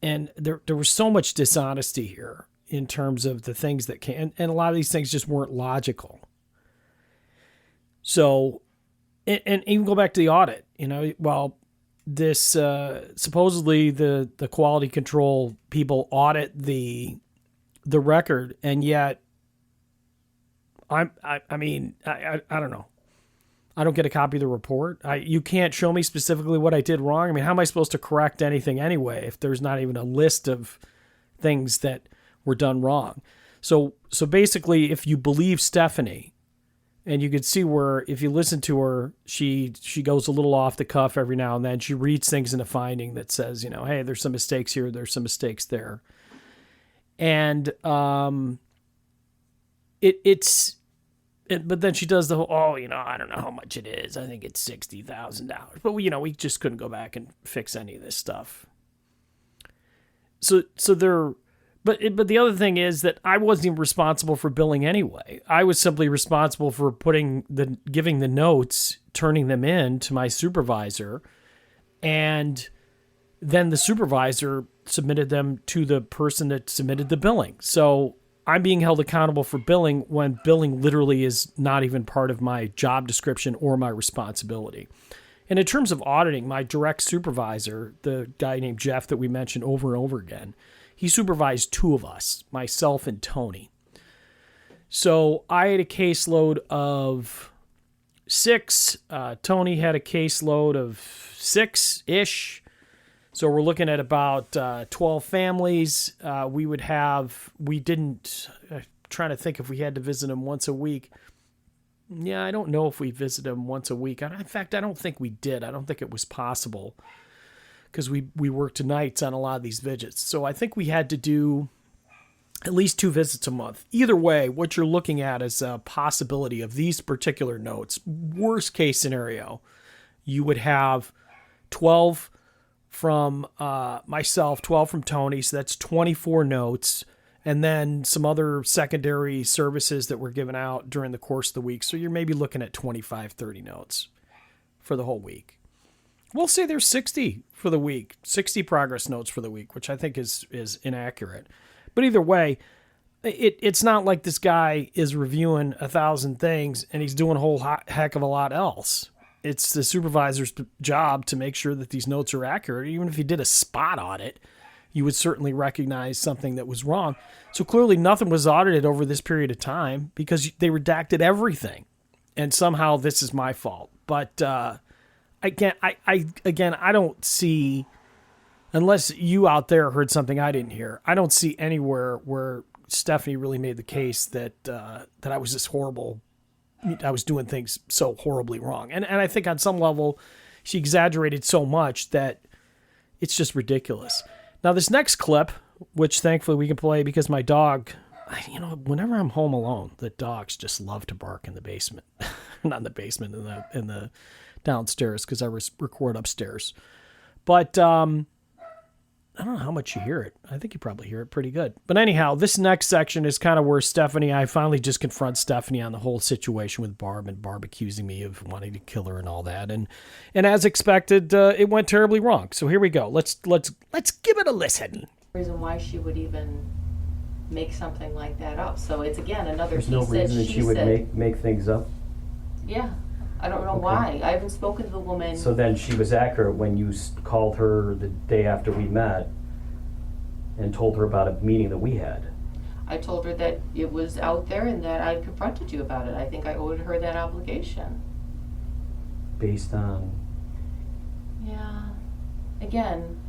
there was so much dishonesty here in terms of the things that can, and a lot of these things just weren't logical. So, and even go back to the audit, this, supposedly the quality control people audit the record, and yet I don't know. I don't get a copy of the report. You can't show me specifically what I did wrong. I mean, how am I supposed to correct anything anyway if there's not even a list of things that were done wrong? So basically, if you believe Stephanie, and you could see where if you listen to her, she goes a little off the cuff every now and then. She reads things in a finding that says, hey, there's some mistakes here, there's some mistakes there. And but then she does the whole, I don't know how much it is. I think it's $60,000. But we just couldn't go back and fix any of this stuff. So they're, but the other thing is that I wasn't even responsible for billing anyway. I was simply responsible for giving the notes, turning them in to my supervisor, and then the supervisor submitted them to the person that submitted the billing. So I'm being held accountable for billing when billing literally is not even part of my job description or my responsibility. And in terms of auditing, my direct supervisor, the guy named Jeff that we mentioned over and over again, he supervised 2 of us, myself and Tony. So I had a caseload of 6. Tony had a caseload of 6-ish. So we're looking at about 12 families. Trying to think if we had to visit them once a week. Yeah, I don't know if we visited them once a week. In fact, I don't think we did. I don't think it was possible because we worked nights on a lot of these visits. So I think we had to do at least 2 visits a month. Either way, what you're looking at is a possibility of these particular notes. Worst case scenario, you would have 12 from myself, 12 from Tony, so that's 24 notes, and then some other secondary services that were given out during the course of the week. So you're maybe looking at 25, 30 notes for the whole week. We'll say there's 60 for the week, 60 progress notes for the week, which I think is inaccurate. But either way, it's not like this guy is reviewing 1,000 things and he's doing a whole heck of a lot else. It's the supervisor's job to make sure that these notes are accurate. Even if you did a spot audit, you would certainly recognize something that was wrong. So clearly nothing was audited over this period of time because they redacted everything. And somehow this is my fault. But I don't see, unless you out there heard something I didn't hear, I don't see anywhere where Stephanie really made the case that I was this horrible. I was doing things so horribly wrong. And I think on some level, she exaggerated so much that it's just ridiculous. Now, this next clip, which thankfully we can play because my dog, whenever I'm home alone, the dogs just love to bark in the basement. Not in the basement, in the downstairs, because I record upstairs. But I don't know how much you hear it. I think you probably hear it pretty good. But anyhow, this next section is kind of where I finally just confront Stephanie on the whole situation with Barb, and Barb accusing me of wanting to kill her and all that. And as expected, it went terribly wrong. So here we go. Let's give it a listen. Reason why she would even make something like that up. So it's again another. There's no reason that she would make things up. Yeah. I don't know why. I haven't spoken to the woman. So then she was accurate when you called her the day after we met and told her about a meeting that we had. I told her that it was out there and that I confronted you about it. I think I owed her that obligation. Based on? Yeah. Again,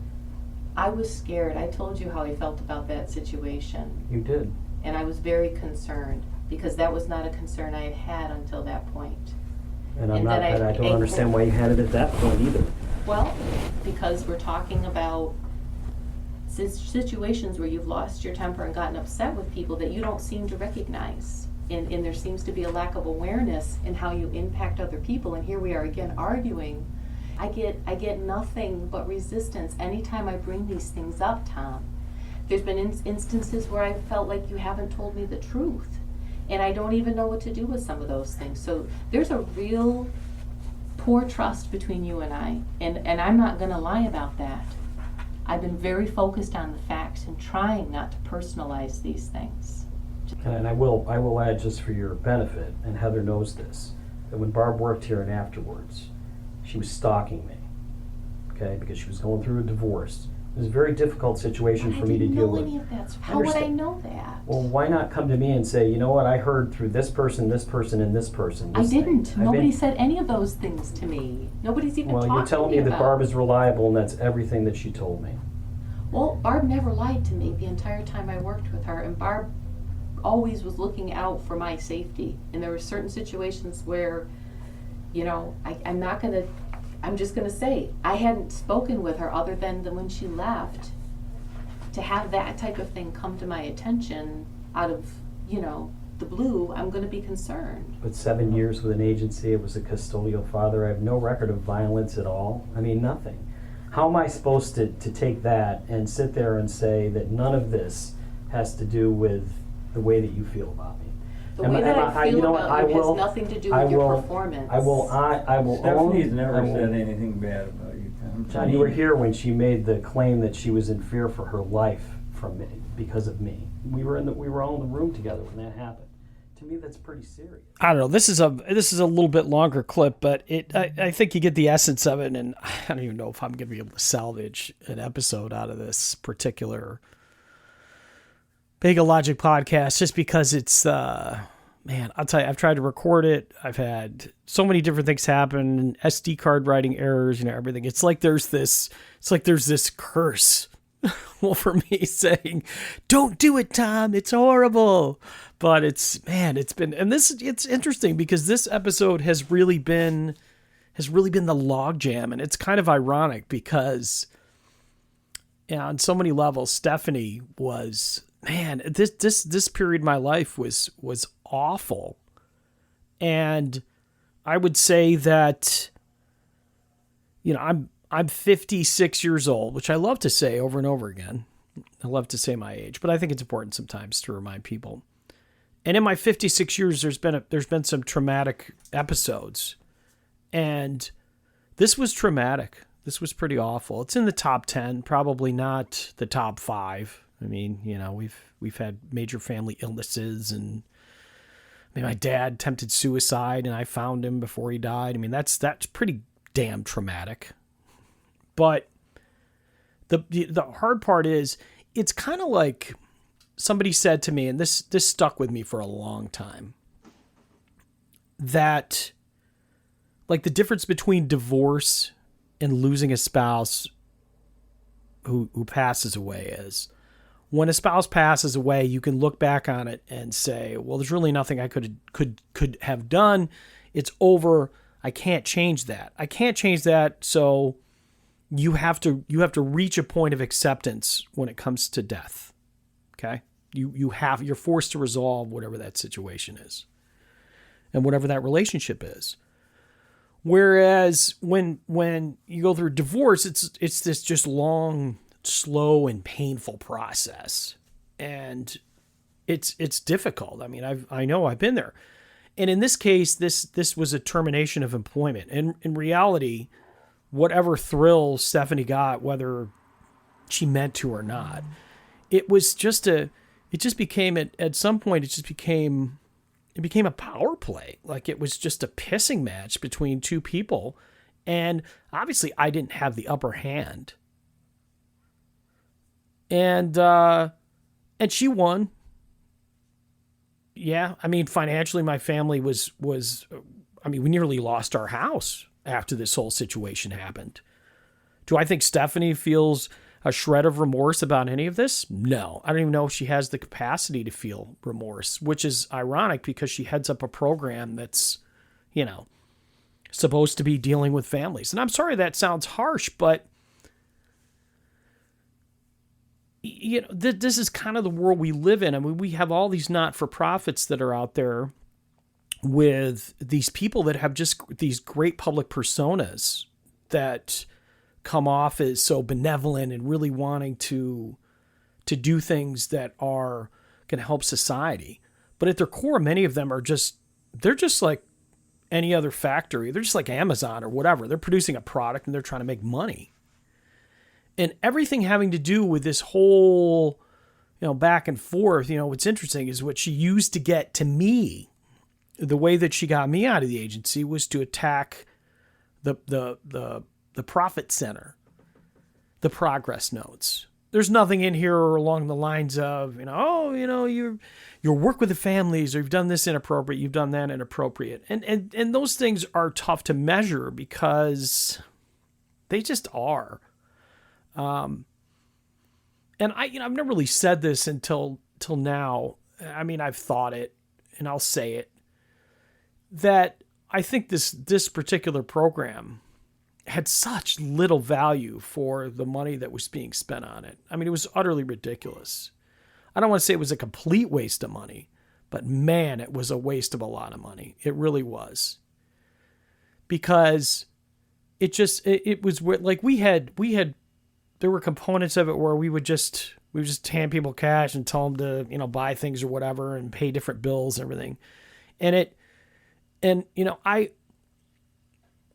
I was scared. I told you how I felt about that situation. You did. And I was very concerned because that was not a concern I had had until that point. And I don't understand why you had it at that point either. Well, because we're talking about situations where you've lost your temper and gotten upset with people that you don't seem to recognize. And there seems to be a lack of awareness in how you impact other people. And here we are again arguing. I get nothing but resistance anytime I bring these things up, Thom. There's been instances where I felt like you haven't told me the truth. And I don't even know what to do with some of those things. So there's a real poor trust between you and I. And I'm not going to lie about that. I've been very focused on the facts and trying not to personalize these things. And I will add, just for your benefit, and Heather knows this, that when Barb worked here and afterwards, she was stalking me, okay, because she was going through a divorce. It was a very difficult situation for me to deal with. I didn't know any of that. How would I know that? Well, why not come to me and say, you know what, I heard through this person, and this person. I didn't. Nobody said any of those things to me. Nobody's even talked to me about. Well, you're telling me that Barb is reliable, and that's everything that she told me. Well, Barb never lied to me the entire time I worked with her, and Barb always was looking out for my safety. And there were certain situations where, you know, I'm just gonna say, I hadn't spoken with her other than when she left. To have that type of thing come to my attention out of, you know, the blue, I'm gonna be concerned. But 7 years with an agency, it was a custodial father. I have no record of violence at all. I mean, nothing. How am I supposed to take that and sit there and say that none of this has to do with the way that you feel about me? The way that I feel about you has nothing to do with your performance. I will Stephanie's never said anything bad about you, Tom. John, you were here when she made the claim that she was in fear for her life from me because of me. We were all in the room together when that happened. To me, that's pretty serious. I don't know. This is a little bit longer clip, but I think you get the essence of it, and I don't even know if I'm going to be able to salvage an episode out of this particular Bagel Logic podcast, just because it's man, I'll tell you, I've tried to record it. I've had so many different things happen, SD card writing errors, you know, everything. It's like there's this curse over me saying, "Don't do it, Tom. It's horrible." But it's been, and it's interesting because this episode has really been the logjam, and it's kind of ironic because, yeah, on so many levels, Stephanie was, man, this period of my life was awful. And I would say that, you know, I'm 56 years old, which I love to say over and over again. I love to say my age, but I think it's important sometimes to remind people. And in my 56 years, there's been some traumatic episodes, and this was traumatic. This was pretty awful. It's in the top 10, probably not the top 5. I mean, you know, we've had major family illnesses, and I mean, my dad attempted suicide, and I found him before he died. I mean, that's pretty damn traumatic. But the hard part is, it's kind of like somebody said to me, and this stuck with me for a long time, that like the difference between divorce and losing a spouse who passes away is, when a spouse passes away, you can look back on it and say, well, there's really nothing I could have done. It's over. I can't change that. So you have to reach a point of acceptance when it comes to death. Okay? You're forced to resolve whatever that situation is and whatever that relationship is. Whereas when you go through divorce, it's this just long, slow, and painful process. And it's difficult. I mean, I know I've been there. And in this case, this was a termination of employment. And in reality, whatever thrill Stephanie got, whether she meant to or not, it became a power play. Like, it was just a pissing match between two people. And obviously I didn't have the upper hand. And she won. Yeah. I mean, financially, my family was, we nearly lost our house after this whole situation happened. Do I think Stephanie feels a shred of remorse about any of this? No. I don't even know if she has the capacity to feel remorse, which is ironic because she heads up a program that's, you know, supposed to be dealing with families. And I'm sorry that sounds harsh, but, you know, this is kind of the world we live in. I mean, we have all these not-for-profits that are out there with these people that have just these great public personas that come off as so benevolent and really wanting to do things that are going to help society. But at their core, many of them they're just like any other factory. They're just like Amazon or whatever. They're producing a product and they're trying to make money. And everything having to do with this whole, you know, back and forth, you know, what's interesting is what she used to get to me. The way that she got me out of the agency was to attack the profit center, the progress notes. There's nothing in here along the lines of, you know, oh, you know, your work with the families, or you've done this inappropriate, you've done that inappropriate. And those things are tough to measure because they just are. And I've never really said this until now. I mean, I've thought it, and I'll say it, that I think this particular program had such little value for the money that was being spent on it. I mean, it was utterly ridiculous. I don't want to say it was a complete waste of money, but man, it was a waste of a lot of money. It really was. Because it was like we had, there were components of it where we would just hand people cash and tell them to, buy things or whatever and pay different bills and everything.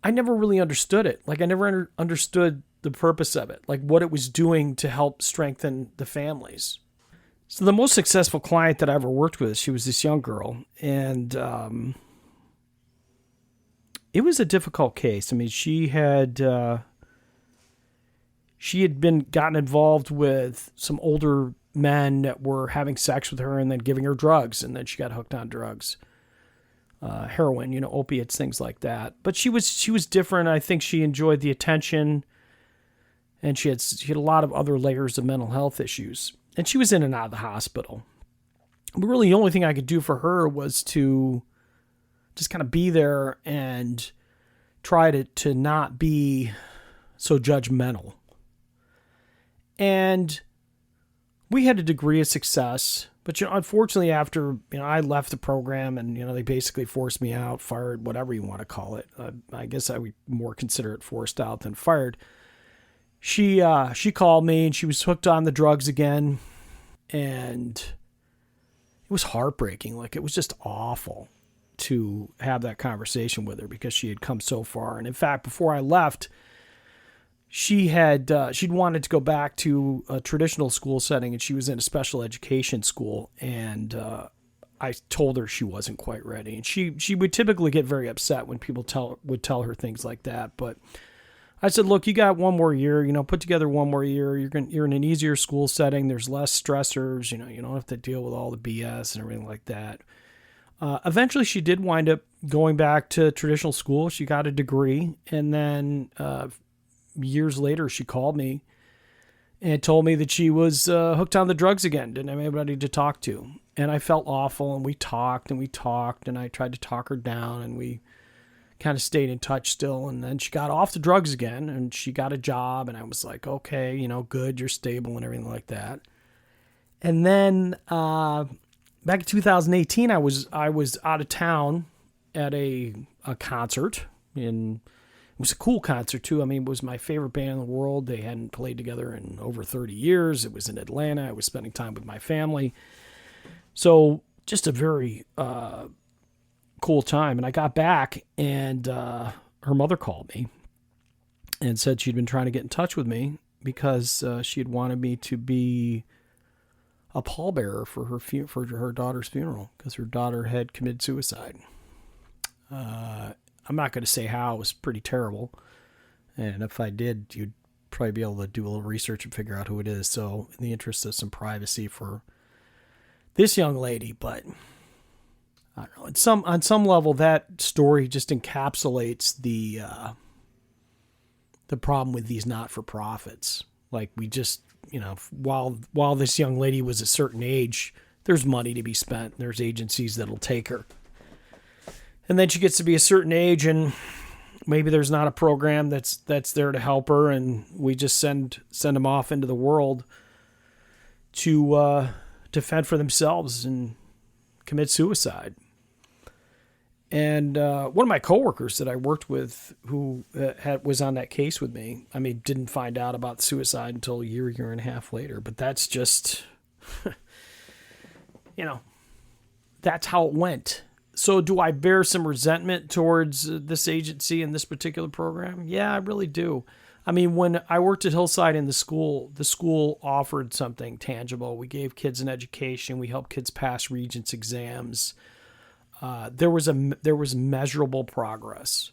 I never really understood it. Like I never understood the purpose of it, like what it was doing to help strengthen the families. So the most successful client that I ever worked with, she was this young girl, and it was a difficult case. I mean, she had gotten involved with some older men that were having sex with her and then giving her drugs, and then she got hooked on drugs. Heroin, opiates, things like that. But she was different. I think she enjoyed the attention, and she had a lot of other layers of mental health issues. And she was in and out of the hospital. But really, the only thing I could do for her was to just kind of be there and try to not be so judgmental. And we had a degree of success. But, unfortunately, after, I left the program and, they basically forced me out, fired, whatever you want to call it. I guess I would more consider it forced out than fired. She called me and she was hooked on the drugs again. And it was heartbreaking. Like, it was just awful to have that conversation with her because she had come so far. And in fact, before I left, she'd wanted to go back to a traditional school setting, and she was in a special education school. And I told her she wasn't quite ready. And she would typically get very upset when people would tell her things like that. But I said, look, you got one more year. Put together one more year. You're in an easier school setting. There's less stressors. You don't have to deal with all the BS and everything like that. Eventually, she did wind up going back to traditional school. She got a degree, and then years later, she called me and told me that she was hooked on the drugs again, didn't have anybody to talk to. And I felt awful, and we talked, and I tried to talk her down, and we kind of stayed in touch still. And then she got off the drugs again, and she got a job, and I was like, okay, good, you're stable and everything like that. And then back in 2018, I was out of town at a concert in... It was a cool concert, too. I mean, it was my favorite band in the world. They hadn't played together in over 30 years. It was in Atlanta. I was spending time with my family. So just a very cool time. And I got back, and her mother called me and said she'd been trying to get in touch with me because she had wanted me to be a pallbearer for her daughter's funeral because her daughter had committed suicide. I'm not going to say how. It was pretty terrible. And if I did, you'd probably be able to do a little research and figure out who it is. So in the interest of some privacy for this young lady, but I don't know. On some level, that story just encapsulates the problem with these not-for-profits. Like we just, while this young lady was a certain age, there's money to be spent. There's agencies that'll take her. And then she gets to be a certain age, and maybe there's not a program that's there to help her, and we just send them off into the world to fend for themselves and commit suicide. And one of my coworkers that I worked with, who was on that case with me, I mean, didn't find out about suicide until a year and a half later. But that's just, that's how it went. So do I bear some resentment towards this agency and this particular program? Yeah, I really do. I mean, when I worked at Hillside in the school offered something tangible. We gave kids an education. We helped kids pass Regents exams. There was measurable progress.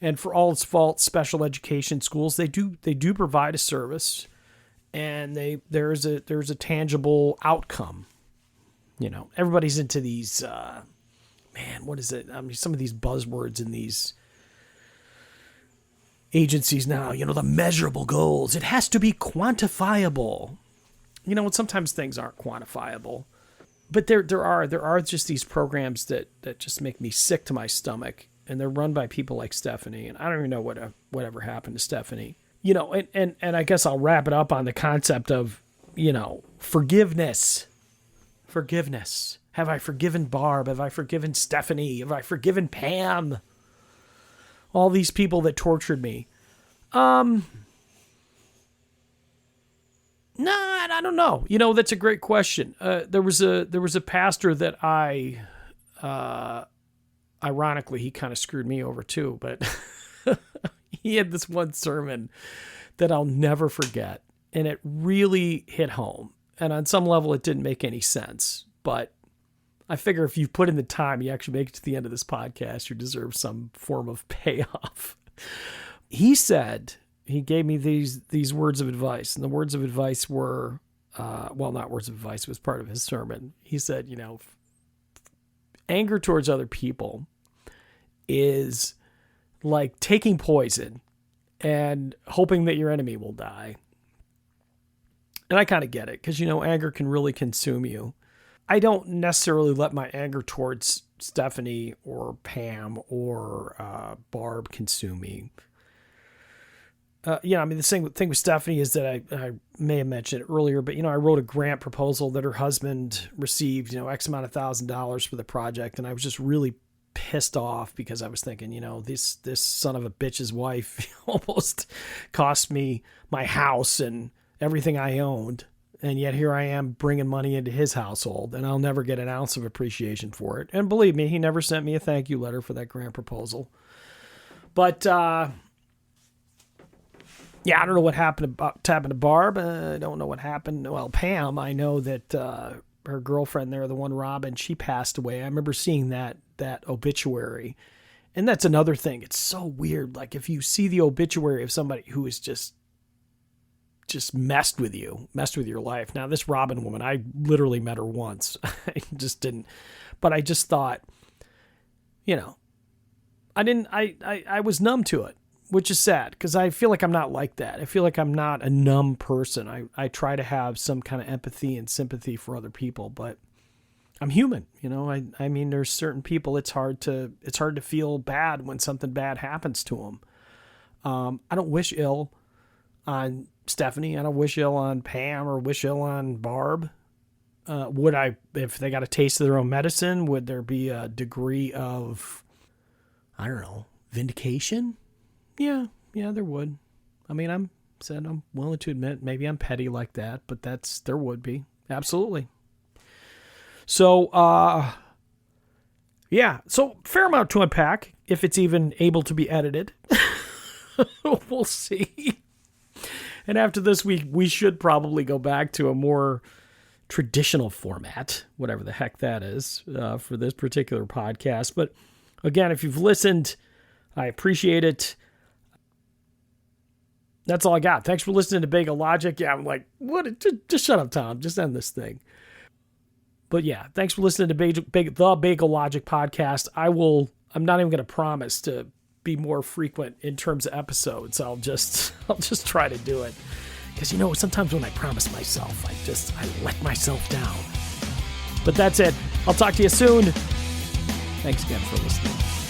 And for all its faults, special education schools, they do provide a service, and there's a tangible outcome. Everybody's into these what is it? I mean, some of these buzzwords in these agencies now, the measurable goals. It has to be quantifiable. Sometimes things aren't quantifiable. But there are just these programs that just make me sick to my stomach, and they're run by people like Stephanie, and I don't even know whatever happened to Stephanie. You know, and I guess I'll wrap it up on the concept of, you know, forgiveness. Forgiveness. Have I forgiven Barb? Have I forgiven Stephanie? Have I forgiven Pam? All these people that tortured me. No, I don't know. You know, that's a great question. There was a pastor that ironically, he kind of screwed me over too, but he had this one sermon that I'll never forget, and it really hit home. And on some level, it didn't make any sense, but I figure if you've put in the time, you actually make it to the end of this podcast, you deserve some form of payoff. He said, he gave me these words of advice, and the words of advice were, not words of advice, it was part of his sermon. He said, you know, anger towards other people is like taking poison and hoping that your enemy will die. And I kind of get it, because, you know, anger can really consume you. I don't necessarily let my anger towards Stephanie or Pam or Barb consume me. I mean, the thing with Stephanie is that I may have mentioned it earlier, but, you know, I wrote a grant proposal that her husband received, you know, X amount of $1,000 for the project. And I was just really pissed off because I was thinking, you know, this son of a bitch's wife almost cost me my house and everything I owned. And yet here I am bringing money into his household, and I'll never get an ounce of appreciation for it. And believe me, he never sent me a thank you letter for that grant proposal. But, I don't know what happened to Barb. I don't know what happened. Well, Pam, I know that her girlfriend there, the one Robin, she passed away. I remember seeing that obituary. And that's another thing. It's so weird. Like, if you see the obituary of somebody who is just messed with your life. Now, this Robin woman, I literally met her once. I just didn't. But I just thought, you know, I was numb to it, which is sad, because I feel like I'm not like that. I feel like I'm not a numb person. I try to have some kind of empathy and sympathy for other people, but I'm human. You know, I mean, there's certain people, it's hard to feel bad when something bad happens to them. I don't wish ill on Stephanie. I don't wish ill on Pam or wish ill on Barb. Would I, if they got a taste of their own medicine, would there be a degree of, I don't know, vindication? Yeah, there would. I mean, I'm willing to admit maybe I'm petty like that, but there would be. Absolutely. So, so fair amount to unpack, if it's even able to be edited. We'll see. And after this week, we should probably go back to a more traditional format, whatever the heck that is, for this particular podcast. But again, if you've listened, I appreciate it. That's all I got. Thanks for listening to Bagel Logic. Yeah, I'm like, what? Just shut up, Tom. Just end this thing. But yeah, thanks for listening to the Bagel Logic Podcast. I'm not even going to promise to be more frequent in terms of episodes. I'll just try to do it. Because, you know, sometimes when I promise myself, I let myself down. But that's it. I'll talk to you soon. Thanks again for listening.